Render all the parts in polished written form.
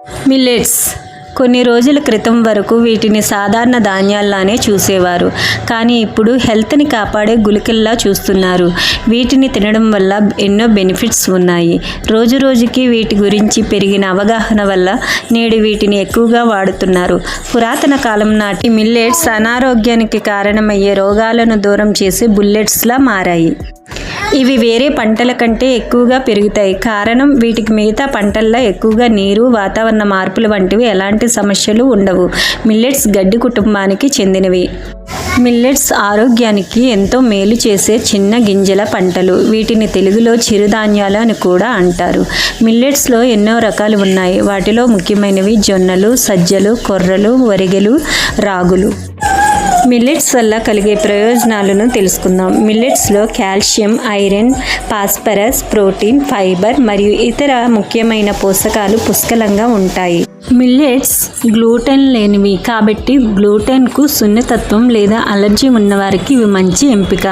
Millets కొన్ని రోజుల క్రితం వరకు వీటిని సాధారణ ధాన్యాల్లానే చూసేవారు, కానీ ఇప్పుడు హెల్త్ని కాపాడే గుళికల్లా చూస్తున్నారు. వీటిని తినడం వల్ల ఎన్నో బెనిఫిట్స్ ఉన్నాయి. రోజురోజుకి వీటి గురించి పెరిగిన అవగాహన వల్ల నేడు వీటిని ఎక్కువగా వాడుతున్నారు. పురాతన కాలం నాటి మిల్లెట్స్ అనారోగ్యానికి కారణమయ్యే రోగాలను దూరం చేసి బుల్లెట్స్లా మారాయి. ఇవి వేరే పంటల కంటే ఎక్కువగా పెరుగుతాయి. కారణం వీటికి మిగతా పంటల్లో ఎక్కువగా నీరు, వాతావరణ మార్పులు వంటివి ఎలాంటి సమస్యలు ఉండవు. మిల్లెట్స్ గడ్డి కుటుంబానికి చెందినవి. మిల్లెట్స్ ఆరోగ్యానికి ఎంతో మేలు చేసే చిన్న గింజల పంటలు. వీటిని తెలుగులో చిరుధాన్యాలు అని కూడా అంటారు. మిల్లెట్స్లో ఎన్నో రకాలు ఉన్నాయి. వాటిలో ముఖ్యమైనవి జొన్నలు, సజ్జలు, కొర్రలు, వరిగెలు, రాగులు. మిల్లెట్స్ వల్ల కలిగే ప్రయోజనాలను తెలుసుకుందాం. మిల్లెట్స్లో calcium, iron, phosphorus, protein, fibre మరియు ఇతర ముఖ్యమైన పోషకాలు పుష్కలంగా ఉంటాయి. మిల్లెట్స్ గ్లూటెన్ లేనివి కాబట్టి గ్లూటెన్కు సున్నితత్వం లేదా అలర్జీ ఉన్నవారికి ఇవి మంచి ఎంపిక.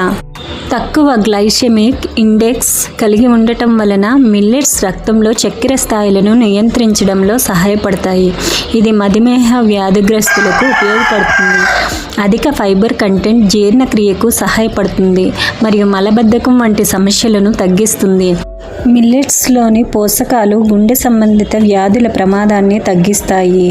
తక్కువ గ్లైసెమిక్ ఇండెక్స్ కలిగి ఉండటం వలన మిల్లెట్స్ రక్తంలో చక్కెర స్థాయిలను నియంత్రించడంలో సహాయపడతాయి. ఇది మధుమేహ వ్యాధిగ్రస్తులకు ఉపయోగపడుతుంది. అధిక ఫైబర్ కంటెంట్ జీర్ణక్రియకు సహాయపడుతుంది మరియు మలబద్ధకం వంటి సమస్యలను తగ్గిస్తుంది. మిల్లెట్స్లోని పోషకాలు గుండె సంబంధిత వ్యాధుల ప్రమాదాన్ని తగ్గిస్తాయి.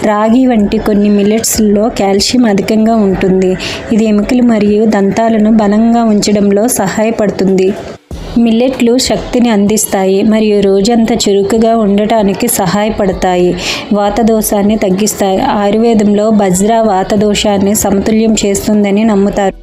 రాగి వంటి కొన్ని మిల్లెట్స్లో కాల్షియం అధికంగా ఉంటుంది. ఇది ఎముకలు మరియు దంతాలను బలంగా ఉంచడంలో సహాయపడుతుంది. మిల్లెట్లు శక్తిని అందిస్తాయి మరియు రోజంతా చురుకుగా ఉండటానికి సహాయపడతాయి. వాతదోషాన్ని తగ్గిస్తాయి. ఆయుర్వేదంలో బజ్రా వాతదోషాన్ని సమతుల్యం చేస్తుందని నమ్ముతారు.